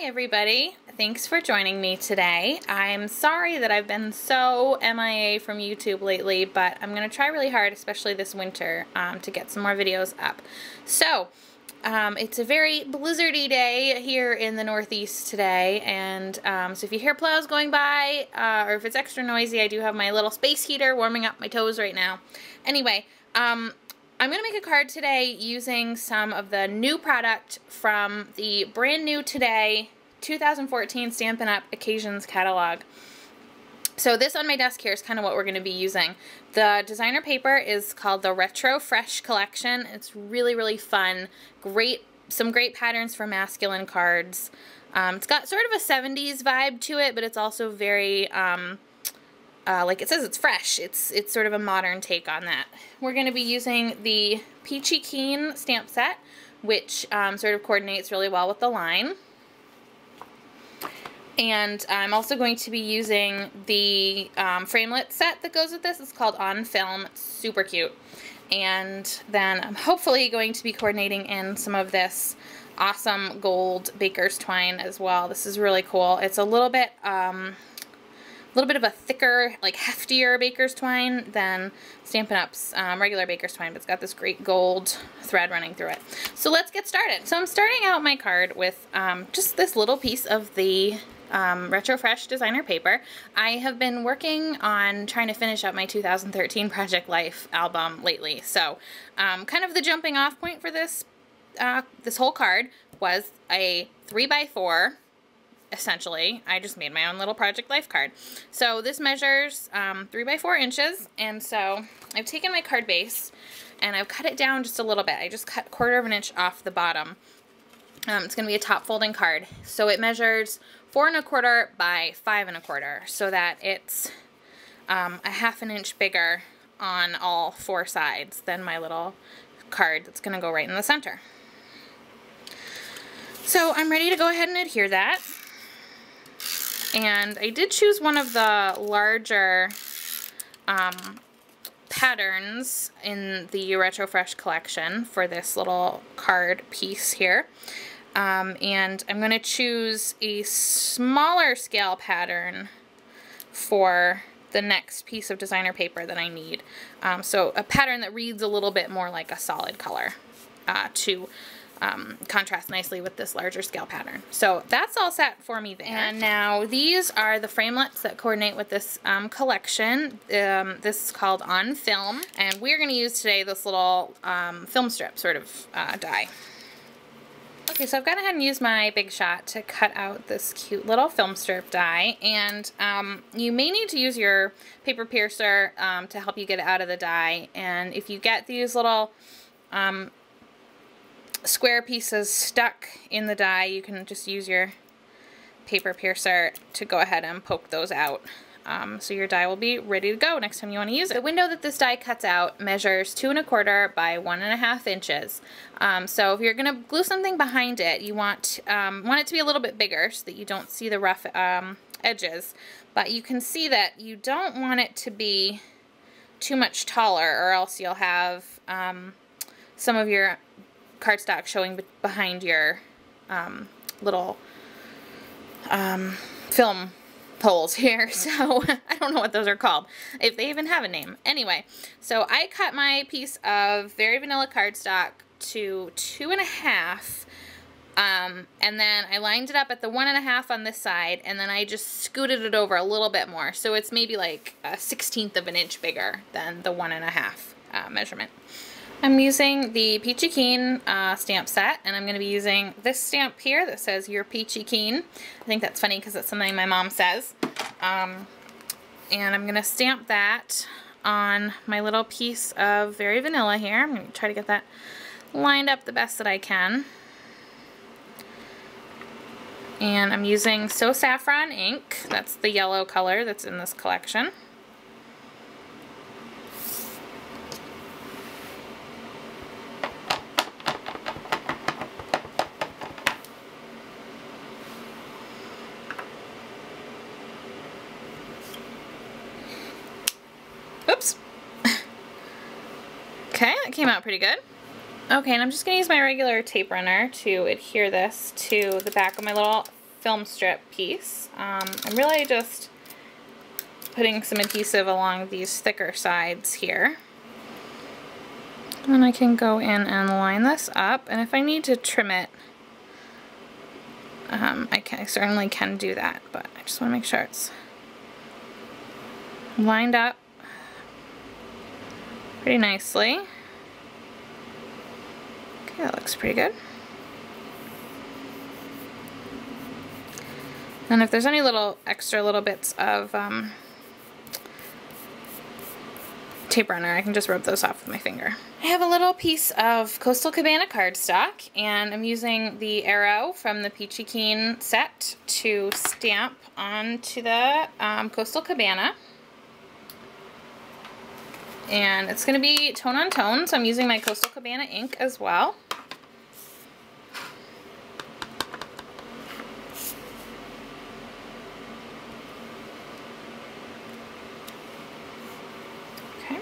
everybody. Thanks for joining me today. I'm sorry that I've been so MIA from YouTube lately, but I'm going to try really hard, especially this winter, to get some more videos up. So, it's a very blizzardy day here in the Northeast today, and so if you hear plows going by, or if it's extra noisy, I do have my little space heater warming up my toes right now. Anyway, I'm going to make a card today using some of the new product from the brand new today 2014 Stampin' Up! Occasions catalog. So this on my desk here is kind of what we're going to be using. The designer paper is called the Retro Fresh Collection. It's really, really fun. Some great patterns for masculine cards. It's got sort of a 70s vibe to it, but it's also very, like it says, it's fresh. It's sort of a modern take on that. We're going to be using the Peachy stamp set, which sort of coordinates really well with the line. And I'm also going to be using the framelit set that goes with this. It's called On Film. It's super cute. And then I'm hopefully going to be coordinating in some of this awesome gold baker's twine as well. This is really cool. It's a little bit of a thicker, like heftier baker's twine than Stampin' Up's regular baker's twine, but it's got this great gold thread running through it. So let's get started. So I'm starting out my card with just this little piece of the Retro Fresh designer paper. I have been working on trying to finish up my 2013 Project Life album lately. So kind of the jumping off point for this whole card was a 3x4. Essentially, I just made my own little Project Life card. So this measures 3x4 inches, and so I've taken my card base and I've cut it down just a little bit. I just cut 1/4 of an inch off the bottom. It's going to be a top folding card. So it measures 4 1/4 by 5 1/4, so that it's a 1/2 an inch bigger on all 4 sides than my little card that's going to go right in the center. So I'm ready to go ahead and adhere that. And I did choose one of the larger patterns in the Retro Fresh collection for this little card piece here. And I'm going to choose a smaller scale pattern for the next piece of designer paper that I need. So a pattern that reads a little bit more like a solid color to contrast nicely with this larger scale pattern. So that's all set for me there. And now these are the framelits that coordinate with this collection. This is called On Film, and we're going to use today this little film strip sort of die. Okay, so I've gone ahead and used my Big Shot to cut out this cute little film strip die, and you may need to use your paper piercer to help you get it out of the die. And if you get these little square pieces stuck in the die, you can just use your paper piercer to go ahead and poke those out. So your die will be ready to go next time you want to use it. The window that this die cuts out measures 2 1/4 by 1 1/2 inches. So if you're going to glue something behind it, you want it to be a little bit bigger so that you don't see the rough edges. But you can see that you don't want it to be too much taller, or else you'll have some of your cardstock showing behind your little film holes here. So I don't know what those are called, if they even have a name. Anyway, so I cut my piece of very vanilla cardstock to 2 1/2, and then I lined it up at the 1 1/2 on this side, and then I just scooted it over a little bit more, so it's maybe like a 1/16 of an inch bigger than the 1 1/2 measurement. I'm using the Peachy stamp set, and I'm going to be using this stamp here that says You're Peachy Keen. I think that's funny because it's something my mom says. And I'm going to stamp that on my little piece of Very Vanilla here. I'm going to try to get that lined up the best that I can. And I'm using So Saffron ink. That's the yellow color that's in this collection. Oops. Okay, that came out pretty good. Okay, and I'm just going to use my regular tape runner to adhere this to the back of my little film strip piece. I'm really just putting some adhesive along these thicker sides here. And I can go in and line this up, and if I need to trim it, I certainly can do that, but I just want to make sure it's lined up pretty nicely. Okay, that looks pretty good. And if there's any extra little bits of tape runner, I can just rub those off with my finger. I have a little piece of Coastal Cabana cardstock, and I'm using the arrow from the Peachy Keen set to stamp onto the Coastal Cabana. And it's going to be tone on tone, so I'm using my Coastal Cabana ink as well. Okay.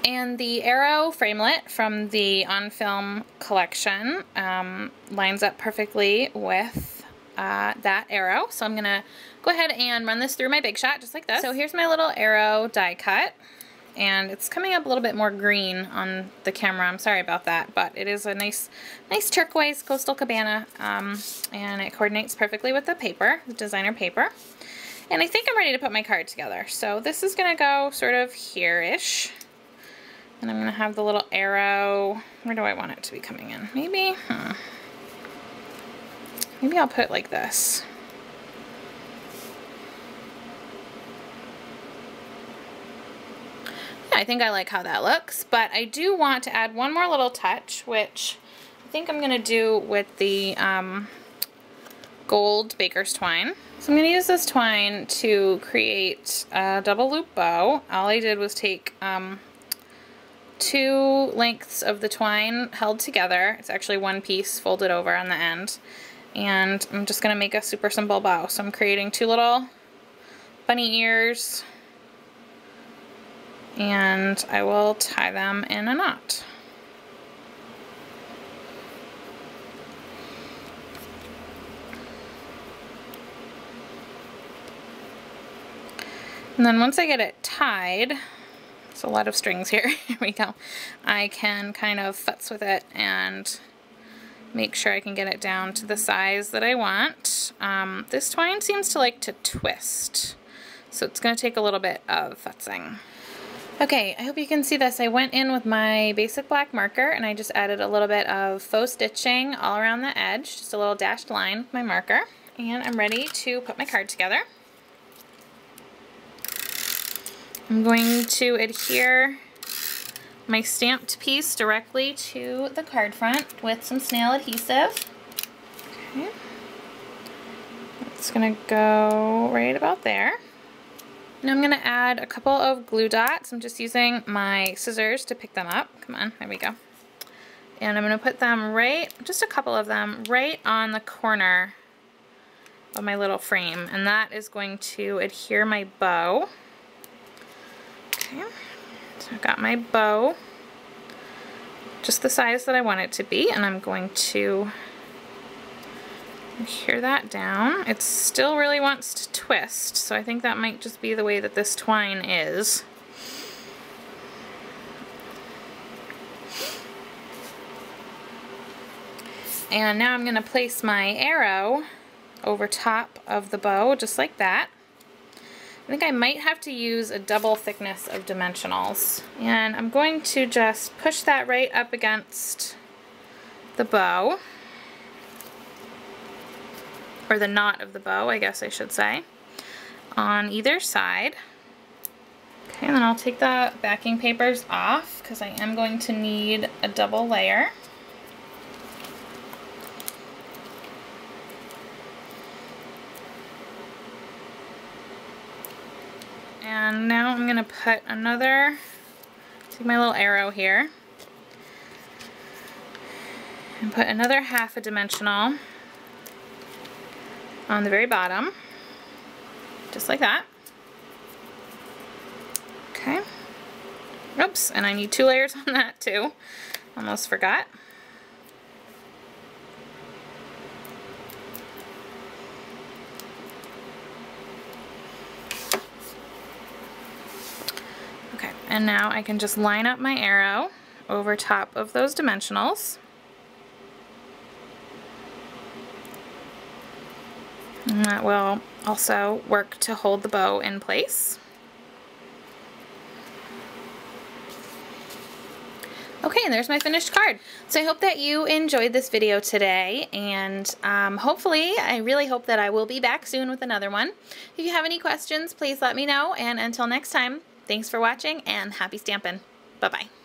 And the arrow framelit from the On Film collection lines up perfectly with that arrow. So I'm gonna go ahead and run this through my Big Shot just like this. So here's my little arrow die cut, and it's coming up a little bit more green on the camera. I'm sorry about that, but it is a nice turquoise Coastal Cabana, and it coordinates perfectly with the paper, the designer paper. And I think I'm ready to put my card together. So this is gonna go sort of here-ish, and I'm gonna have the little arrow. Where do I want it to be coming in? Maybe, maybe I'll put it like this. Yeah, I think I like how that looks, but I do want to add one more little touch, which I think I'm gonna do with the gold baker's twine. So I'm gonna use this twine to create a double loop bow. All I did was take 2 lengths of the twine held together. It's actually one piece folded over on the end. And I'm just going to make a super simple bow. So I'm creating 2 little bunny ears, and I will tie them in a knot. And then once I get it tied, it's a lot of strings here, here we go, I can kind of futz with it and make sure I can get it down to the size that I want. This twine seems to like to twist, so it's going to take a little bit of futzing. Okay, I hope you can see this. I went in with my basic black marker and I just added a little bit of faux stitching all around the edge, just a little dashed line with my marker, and I'm ready to put my card together. I'm going to adhere my stamped piece directly to the card front with some snail adhesive. Okay. It's gonna go right about there. Now I'm gonna add a couple of glue dots. I'm just using my scissors to pick them up. Come on, there we go. And I'm gonna put them just a couple of them, right on the corner of my little frame. And that is going to adhere my bow. Okay. So I've got my bow just the size that I want it to be, and I'm going to adhere that down. It still really wants to twist, so I think that might just be the way that this twine is. And now I'm going to place my arrow over top of the bow, just like that. I think I might have to use a double thickness of dimensionals. And I'm going to just push that right up against the bow, or the knot of the bow, I guess I should say, on either side. Okay, and then I'll take the backing papers off because I am going to need a double layer. And now I'm going to put take my little arrow here, and put another half a dimensional on the very bottom, just like that. Okay. Oops, and I need 2 layers on that too. Almost forgot. Okay, and now I can just line up my arrow over top of those dimensionals. And that will also work to hold the bow in place. Okay, and there's my finished card. So I hope that you enjoyed this video today, and hopefully, I really hope that I will be back soon with another one. If you have any questions, please let me know, and until next time, thanks for watching, and happy stampin'. Bye-bye.